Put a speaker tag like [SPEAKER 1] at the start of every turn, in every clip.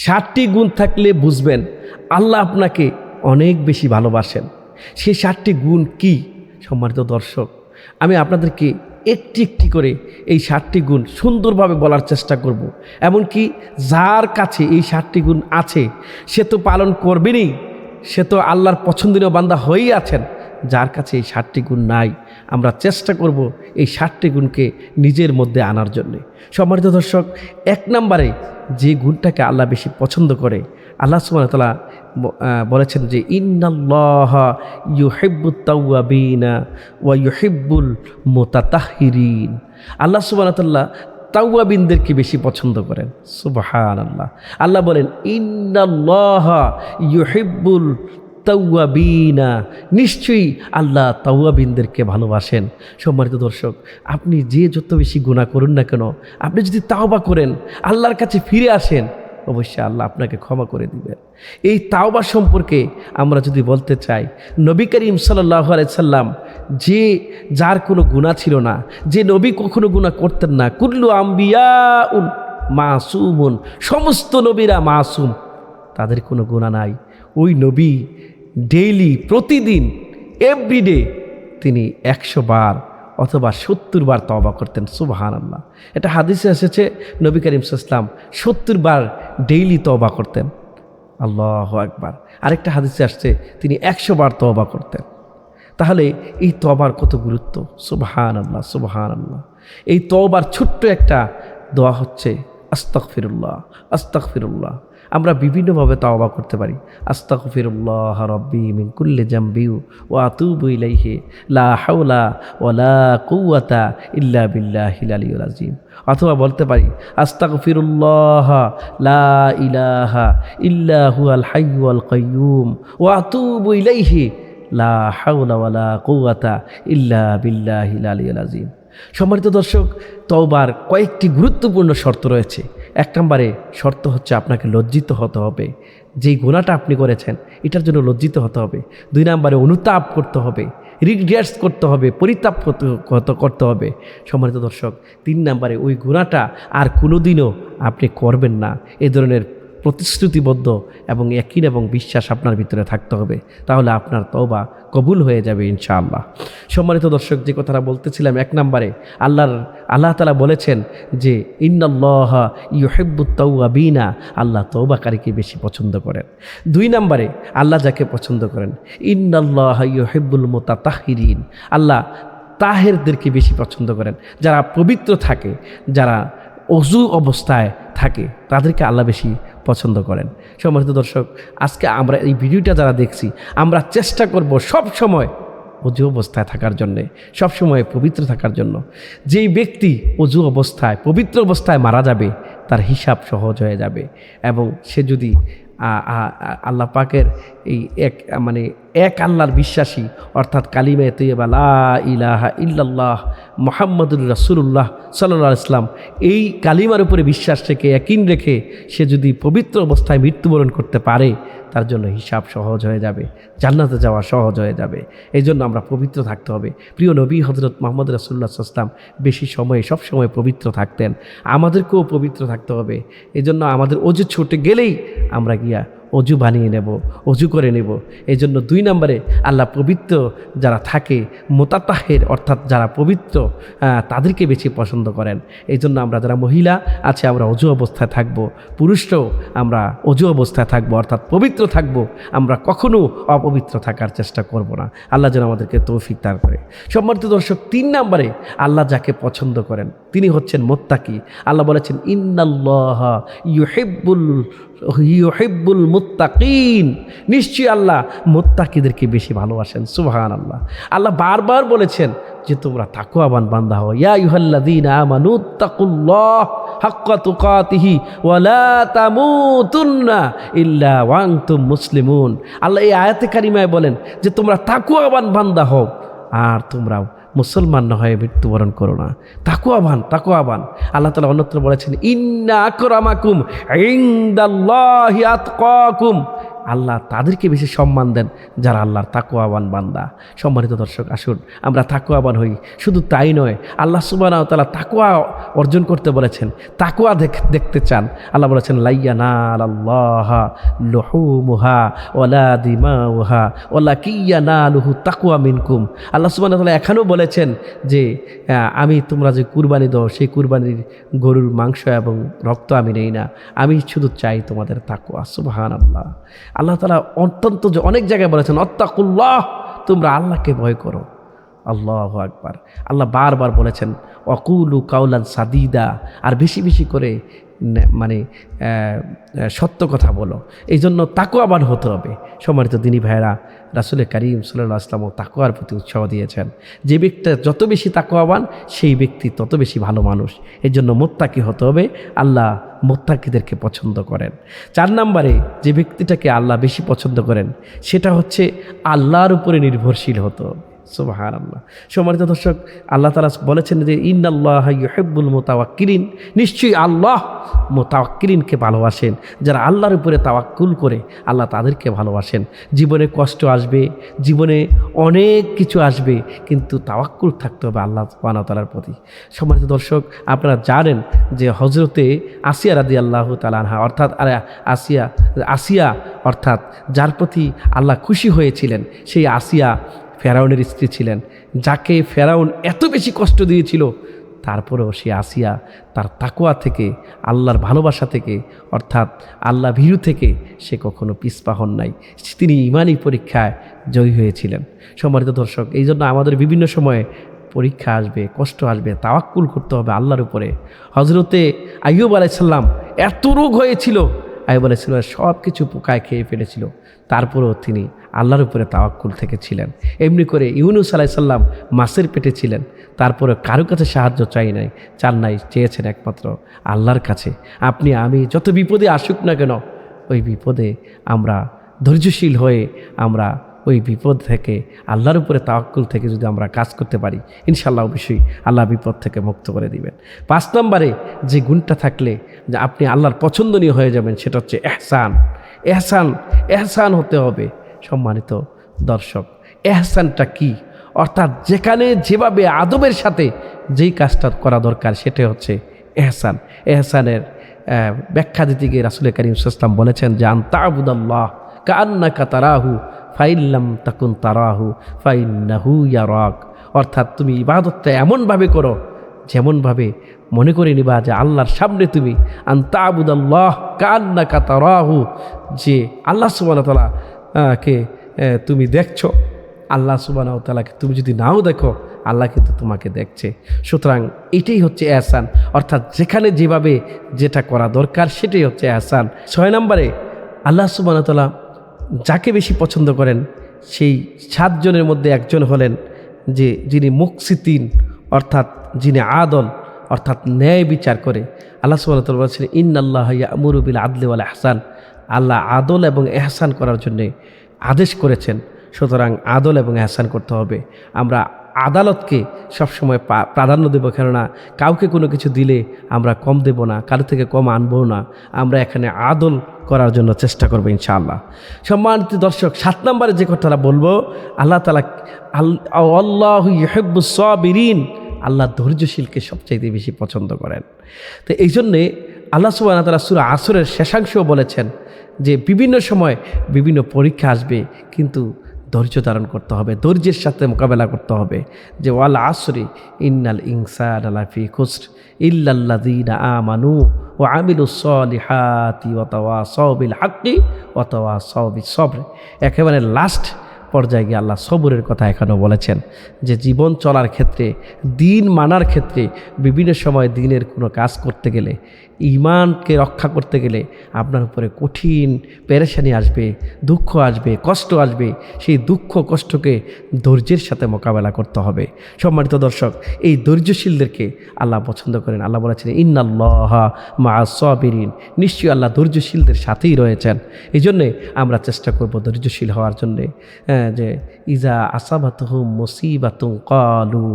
[SPEAKER 1] 7টি গুণ থাকলে বুঝবেন আল্লাহ আপনাকে অনেক বেশি ভালোবাসেন। সেই 7টি গুণ কি? সম্মানিত দর্শক, আমি আপনাদেরকে একটি একটি করে এই 7টি গুণ সুন্দরভাবে বলার চেষ্টা করব। এমনকি যার কাছে এই 7টি গুণ আছে সে তো পালন করবেনই, সে তো আল্লাহর পছন্দনীয় বান্দা হয়েই আছেন। যার কাছে এই 7টি গুণ নাই, আমরা চেষ্টা করব এই 7টি গুণকে নিজের মধ্যে আনার জন্যে। সম্মানিত দর্শক, 1 নম্বরে যে গুণটাকে আল্লাহ বেশি পছন্দ করে, আল্লাহ সুবহানাহু ওয়া তাআলা বলেছেন যে ইন্নাল্লাহা ইউহিব্বুত তাওয়াবিনা ওয়া ইউহিব্বুল মুতাতাহহিরিন। আল্লাহ সুবহানাহু ওয়া তাআলা তাওয়াবিনদেরকে বেশি পছন্দ করেন। সুবহানাল্লাহ। আল্লাহ বলেন ইন্নাল্লাহা ইউহিব্বুল তাওয়াবিনা, নিশ্চয়ই আল্লাহ তাওয়াবিনদেরকে ভালোবাসেন। সম্মানিত দর্শক, আপনি যে যত বেশি গুনাহ করুন না কেন, আপনি যদি তাওবা করেন, আল্লাহর কাছে ফিরে আসেন, অবশ্যই আল্লাহ আপনাকে ক্ষমা করে দিবেন। এই তাওবা সম্পর্কে আমরা যদি বলতে চাই, নবী করিম সাল্লাল্লাহু আলাইহি সাল্লাম যে যার কোনো গুনাহ ছিল না, যে নবী কখনো গুনাহ করতেন না, কুল্লু আম্বিয়াউন মাসুমুন, সমস্ত নবীরা মাসুম, তাদের কোনো গুনাহ নাই। ওই নবী ডেইলি, প্রতিদিন, এভরিডে তিনি 100 বার অথবা 70 বার তওবা করতেন। সুবহানাল্লাহ। এটা হাদিসে এসেছে নবী করিম সাল্লাল্লাহু আলাইহি ওয়াসাল্লাম 70 বার ডেইলি তওবা করতেন। আল্লাহু আকবার। আরেকটা হাদিসে আসছে তিনি 100 বার তওবা করতেন। তাহলে এই তওবার কত গুরুত্ব! সুবহানাল্লাহ, সুবহানাল্লাহ। এই তওবার ছোট্ট একটা দোয়া হচ্ছে আস্তাগফিরুল্লাহ, আস্তাগফিরুল্লাহ। আমরা বিভিন্নভাবে তাওবা করতে পারি। আস্তাগফিরুল্লাহ রাব্বি মিন কুল্লি জামবি ওয়া আতুবু ইলাইহি লা হাওলা ওয়ালা কুওয়াতা ইল্লা বিল্লাহিল আলিয়্যিল আযীম। অথবা বলতে পারি আস্তাগফিরুল্লাহ লা ইলাহা ইল্লা হুয়াল হাইয়ুল কাইয়্যুম ওয়া আতুবু ইলাইহি লা হাওলা ওয়ালা কুওয়াতা ইল্লা বিল্লাহিল আলিয়্যিল আযীম। সম্মানিত দর্শক, তওবার কয়েকটি গুরুত্বপূর্ণ শর্ত রয়েছে। 1 নম্বরে শর্ত হচ্ছে আপনাকে লজ্জিত হতে হবে, যেই গুনাহটা আপনি করেছেন এটার জন্য লজ্জিত হতে হবে। 2 নম্বরে অনুতাপ করতে হবে, রিগ্রেটস করতে হবে, পরিতাপ করতে হবে। সম্মানিত দর্শক, 3 নম্বরে ওই গুনাহটা আর কোনোদিনও আপনি করবেন না, এই ধরনের প্রতিশ্রুতিবদ্ধ এবং ইয়াকিন এবং বিশ্বাস আপনার ভিতরে থাকতে হবে। তাহলে আপনার তওবা কবুল হয়ে যাবে ইনশাআল্লাহ। সম্মানিত দর্শক, যে কথাটা বলতেছিলাম, 1 নম্বরে আল্লাহ তাআলা বলেছেন যে ইন্নাল্লাহা ইউহিব্বুত তাওয়াবিনা, আল্লাহ তওবাকারীকে বেশি পছন্দ করেন। 2 নম্বরে আল্লাহ যাকে পছন্দ করেন, ইন্নাল্লাহা ইউহিব্বুল মুতাতাহহিরিন, আল্লাহ তাহেরদেরকে বেশি পছন্দ করেন, যারা পবিত্র থাকে, যারা অজু অবস্থায় থাকে, তাদেরকে আল্লাহ বেশি পছন্দ করেন। সম্মানিত দর্শক, আজকে আমরা এই ভিডিওটা যারা দেখছি, আমরা চেষ্টা করব সব সময় অজু অবস্থায় থাকার জন্যে, সব সময় পবিত্র থাকার জন্য। যেই ব্যক্তি অজু অবস্থায়, পবিত্র অবস্থায় মারা যাবে, তার হিসাব সহজ হয়ে যাবে। এবং সে যদি আল্লাহ পাকের এই এক আল্লাহর বিশ্বাসী, অর্থাৎ কালিমা তৈয়বা লা ইলাহা ইল্লাল্লাহ মুহাম্মাদুর রাসূলুল্লাহ সাল্লাল্লাহু আলাইহি ওয়াসাল্লাম, এই কালিমার উপরে বিশ্বাস রেখে, ইয়াকিন রেখে সে যদি পবিত্র অবস্থায় মৃত্যুবরণ করতে পারে, তার জন্য হিসাব সহজ হয়ে যাবে, জান্নাতে যাওয়া সহজ হয়ে যাবে। এই জন্য আমরা পবিত্র থাকতে হবে। প্রিয় নবী হযরত মুহাম্মদ রাসূলুল্লাহ সাল্লাল্লাহু আলাইহি ওয়াসাল্লাম বেশি সময়, সব সময় পবিত্র থাকতেন। আমাদেরকেও পবিত্র থাকতে হবে। এই জন্য আমাদের অজু ছুটে গেলেই আমরা গিয়া অজু বানিয়ে নেব, অজু করে নেব। এই জন্য 2 নম্বরে আল্লাহ পবিত্র যারা থাকে, মুতাতাহহির অর্থাৎ যারা পবিত্র, তাদেরকে বেশি পছন্দ করেন। এই জন্য আমরা যারা মহিলা আছে, আমরা অজু অবস্থায় থাকব, পুরুষরাও আমরা অজু অবস্থায় থাকব, অর্থাৎ পবিত্র থাকব। আমরা কখনো অপবিত্র থাকার চেষ্টা করব না। আল্লাহ যেন আমাদেরকে তৌফিক দান করে। সম্মানিত দর্শক, 3 নম্বরে আল্লাহ যাকে পছন্দ করেন তিনি হচ্ছেন মুত্তাকি। আল্লাহ বলেছেন ইন্নাল্লাহা ইউহিব্বুল মুত্তাকিন, নিশ্চয়ই আল্লাহ মুত্তাকিদেরকে বেশি ভালোবাসেন। সুবহানাল্লাহ। আল্লাহ বারবার বলেছেন যে তোমরা তাকওয়াবান বান্দা হও। ইয়া আইয়ুহাল্লাযীনা আমানু তাকুল্লাহ হাক্কা তুকাতিহি ওয়া লা তামুতুন্না ইল্লা ওয়া আনতুম মুসলিমুন। আল্লাহ এই আয়াতে কারিমায় বলেন যে তোমরা তাকওয়াবান বান্দা হও, আর তোমরা মুসলমান না হয়ে মৃত্যুবরণ করো না। তাকওয়াবান, তাকওয়াবান। আল্লাহ তাআলা অন্যত্র বলেছেন ইন্না আকরামাকুম ইনদাল্লাহি আতকাকুম, আল্লাহ তাদেরকে বেশি সম্মান দেন যারা আল্লাহর তাকওয়াবান বান্দা। সম্মানিত দর্শক, আসুন আমরা তাকওয়াবান হই। শুধু তাই নয়, আল্লাহ সুবহানাহু ওয়া তাআলা তাকওয়া অর্জন করতে বলেছেন, তাকওয়া দেখতে চান। আল্লাহ বলেছেন লাইয়ানালাল্লাহা লুহুমুহা ওয়ালা দিমাউহা ওয়ালাকিন ইয়ানালুহু তাকওয়া মিনকুম। আল্লাহ সুবহানাহু ওয়া তাআলা এখানেও বলেছেন যে আমি তোমরা যে কুরবানি দাও সেই কুরবানির গরুর মাংস এবং রক্ত আমি নেই না, আমি শুধু চাই তোমাদের তাকওয়া। সুবহানাল্লাহ। আল্লাহ তাআলা অত্যন্ত অনেক জায়গায় বলেছেন আত্তাকুল্লাহ, তোমরা আল্লাহকে ভয় করো। আল্লাহু আকবার। আল্লাহ বারবার বলেছেন ওয়াকুলু কাওলান সাদিদা, আর বেশি বেশি করে মানে সত্য কথা বলো। এই জন্য তাকওয়াবান হতে হবে। সম্মানিত দিনী ভাইয়েরা, রাসূল করিম সাল্লাল্লাহু আলাইহি ওয়াসাল্লাম তাকওয়ার প্রতি উৎসাহ দিয়েছেন। যে ব্যক্তি যত বেশি তাকওয়াবান সেই ব্যক্তি তত বেশি ভালো মানুষ। এই জন্য মুত্তাকি হতে হবে। আল্লাহ মুত্তাকিদেরকে পছন্দ করেন। 4 নম্বরে যে ব্যক্তিটাকে আল্লাহ বেশি পছন্দ করেন সেটা হচ্ছে আল্লাহর উপরে নির্ভরশীল হতে হবে। সুবহানাল্লাহ। সম্মানিত দর্শক, আল্লাহ তাআলা বলেছেন যে ইন্নাল্লাহা ইউহিব্বুল মুতাওয়াক্কিলিন, নিশ্চয়ই আল্লাহ মুতাওয়াক্কিলিনকে ভালোবাসেন। যারা আল্লাহর উপরে তাওয়াক্কুল করে আল্লাহ তাদেরকে ভালোবাসেন। জীবনে কষ্ট আসবে, জীবনে অনেক কিছু আসবে, কিন্তু তাওয়াক্কুল থাকতে হবে আল্লাহ সুবহানাহু ওয়া তাআলার প্রতি। সম্মানিত দর্শক, আপনারা জানেন যে হযরতে আসিয়া রাদিয়াল্লাহু তাআলা আনহা অর্থাৎ আসিয়া অর্থাৎ যার প্রতি আল্লাহ খুশি হয়েছিলেন সেই আসিয়া ফেরাউনের স্ত্রী ছিলেন, যাকে ফেরাউন এত বেশি কষ্ট দিয়েছিল, তারপরেও সে আসিয়া তার তাকওয়া থেকে, আল্লাহর ভালোবাসা থেকে অর্থাৎ আল্লাহ ভীরু থেকে সে কখনো পিছপা হন নাই। তিনি ঈমানি পরীক্ষায় জয়ী হয়েছিলেন। সম্মানিত দর্শক, এই জন্য আমাদের বিভিন্ন সময়ে পরীক্ষা আসবে, কষ্ট আসবে, তাওয়াক্কুল করতে হবে আল্লাহর উপরে। হযরতে আইয়ুব আলাইহিস সালাম এত রোগ হয়েছিল, আইয়ুব আলাইহিস সালাম সব কিছু পোকায় খেয়ে ফেলেছিল, তারপরেও তিনি আল্লাহর উপরে তাওয়াক্কুল থেকে ছিলেন। এমনি করে ইউনূস আলাইহিস সালাম মাছের পেটে ছিলেন, তারপরে কারো কাছে সাহায্য চান নাই, চেয়েছেন একমাত্র আল্লাহর কাছে। আপনি আমি যত বিপদে আসুক না কেন, ওই বিপদে আমরা ধৈর্যশীল হয়ে আমরা ওই বিপদ থেকে আল্লাহর উপরে তাওয়াক্কুল থেকে যদি আমরা কাজ করতে পারি, ইনশাআল্লাহ অবশ্যই আল্লাহ বিপদ থেকে মুক্ত করে দিবেন। 5 নম্বরে যে গুণটা থাকলে যে আপনি আল্লাহর পছন্দনীয় হয়ে যাবেন সেটা হচ্ছে এহসান। এহসান হতে হবে। সম্মানিত দর্শক, এহসানটা কি? অর্থাৎ যেখানে যেভাবে আদবের সাথে যেই কাজটা করা দরকার সেটা হচ্ছে এহসান। এহসানের ব্যাখ্যা দিতে গিয়ে রাসূল করিম সাল্লাল্লাহু আলাইহি ওয়াসাল্লাম বলেছেন যে আনতা'বুদাল্লাহ কাআন্নাকা তারাহু ফাইল্লাম তাকুন তারাহু ফাইন্নাহু ইয়ারাক। অর্থাৎ তুমি ইবাদতটা এমনভাবে করো যেমনভাবে মনে করে নিবা যে আল্লাহর সামনে তুমি আনতা'বুদাল্লাহ কাআন্নাকা তারাহু, যে আল্লাহ সুবহানাহু ওয়া তাআলা কে তুমি দেখছো। আল্লাহ সুবহানাহু ওয়া তাআলাকে তুমি যদি নাও দেখো, আল্লাহ কিন্তু তোমাকে দেখছে। সুতরাং এটাই হচ্ছে এহসান, অর্থাৎ যেখানে যেভাবে যেটা করা দরকার সেটাই হচ্ছে এহসান। 6 নম্বরে আল্লাহ সুবহানাহু ওয়া তাআলা যাকে বেশি পছন্দ করেন সেই 7 জনের মধ্যে একজন হলেন যে যিনি মুকসিতিন, অর্থাৎ যিনি আদল অর্থাৎ ন্যায় বিচার করে। আল্লাহ সুবহানাহু ওয়া তাআলা বলেছেন ইন্নাল্লাহা ইয়া'মুরু বিল আদলি ওয়াল ইহসান। আল্লাহ আদল এবং এহসান করার জন্যে আদেশ করেছেন। সুতরাং আদল এবং এহসান করতে হবে। আমরা আদালতকে সবসময় প্রাধান্য দেব, কেননা কাউকে কোনো কিছু দিলে আমরা কম দেব না, কারো থেকে কম আনবো না। আমরা এখানে আদল করার জন্য চেষ্টা করবো ইনশাআল্লাহ। সম্মানিত দর্শক, 7 নম্বরে যে কথাটা বলবো, আল্লাহ তাআলা আল্লাহু ইউহিব্বুস সাবিরিন, আল্লাহ ধৈর্যশীলকে সবচাইতে বেশি পছন্দ করেন। তো এই জন্যে আল্লাহ সুবহানাহু ওয়া তাআলা সূরা আসরের শেষাংশেও বলেছেন যে বিভিন্ন সময় বিভিন্ন পরীক্ষা আসবে, কিন্তু ধৈর্য ধারণ করতে হবে, ধৈর্যের সাথে মোকাবেলা করতে হবে। যে ওয়াল আসরি ইন্নাল ইনসানা লাফি খুসর ইল্লাল্লাযীনা আমানু ওয়া আমিলুস সলিহাতি ওয়া তাওয়াসাউ বিল হাক্কি ওয়া তাওয়াসাউ বিস সবর। একেবারে লাস্ট পর্যায়ে গিয়ে আল্লাহ সবরের কথা এখানেও বলেছেন যে জীবন চলার ক্ষেত্রে, দিন মানার ক্ষেত্রে বিভিন্ন সময় দিনের কোনো কাজ করতে গেলে, ঈমানকে রক্ষা করতে গেলে আপনার উপরে কঠিন পেরেশানি আসবে, দুঃখ আসবে, কষ্ট আসবে। সেই দুঃখ কষ্টকে ধৈর্যের সাথে মোকাবেলা করতে হবে। সম্মানিত দর্শক, এই ধৈর্যশীলদেরকে আল্লাহ পছন্দ করেন। আল্লাহ বলেছেন ইন্নাল্লাহা মা'আস সাবিরিন, নিশ্চয়ই আল্লাহ ধৈর্যশীলদের সাথেই রয়েছেন। এই জন্যে আমরা চেষ্টা করব ধৈর্যশীল হওয়ার জন্যে। যে ইজা আসাবাতহুম মুসিবাতুন ক্বালু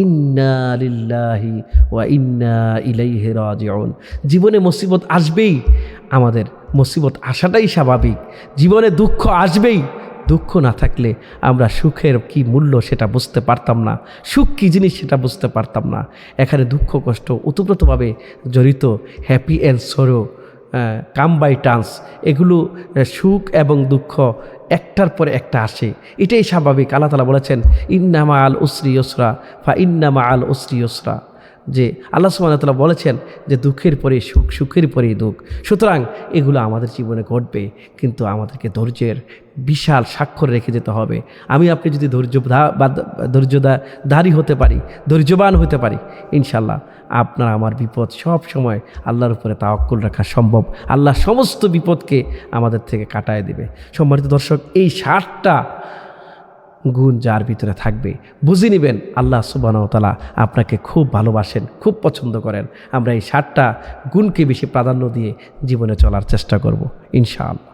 [SPEAKER 1] ইন্না লিল্লাহি ওয়া ইন্না ইলাইহি রাজিউন। জীবনে মুসিবত আসবেই, আমাদের মুসিবত আসাটাই স্বাভাবিক, জীবনে দুঃখ আসবেই। দুঃখ না থাকলে আমরা সুখের কি মূল্য সেটা বুঝতে পারতাম না, সুখ কী জিনিস সেটা বুঝতে পারতাম না। এখানে দুঃখ কষ্ট ওতপ্রোতভাবে জড়িত। হ্যাপি অ্যান্ড সরো কাম বাই টান্স, এগুলো সুখ এবং দুঃখ একটার পরে একটা আসে, এটাই স্বাভাবিক। আল্লাহ তাআলা বলেছেন ইন্নামা আল উসরি ইউসরা ফা ইন্নামা আল উসরি ইউসরা, যে আল্লাহ সুবহানাহু ওয়া তাআলা বলেছেন যে দুঃখের পরে সুখ, সুখের পরেই দুঃখ। সুতরাং এগুলো আমাদের জীবনে ঘটবে, কিন্তু আমাদেরকে ধৈর্যের বিশাল স্বাক্ষর রেখে যেতে হবে। আমি আপনি যদি ধৈর্যধারী হতে পারি, ধৈর্যবান হতে পারি, ইনশাল্লাহ আপনার আমার বিপদ সব সময় আল্লাহর উপরে তাওয়াক্কুল রাখা সম্ভব। আল্লাহ সমস্ত বিপদকে আমাদের থেকে কাটায় দেবে। সম্মানিত দর্শক, এই 60টা গুণ যার ভিতরে থাকবে, বুঝে নেবেন আল্লাহ সুবহানাহু ওয়া তাআলা আপনাকে খুব ভালোবাসেন, খুব পছন্দ করেন। আমরা এই 60টা গুণকে বেশি প্রাধান্য দিয়ে জীবনে চলার চেষ্টা করব ইনশাআল্লাহ।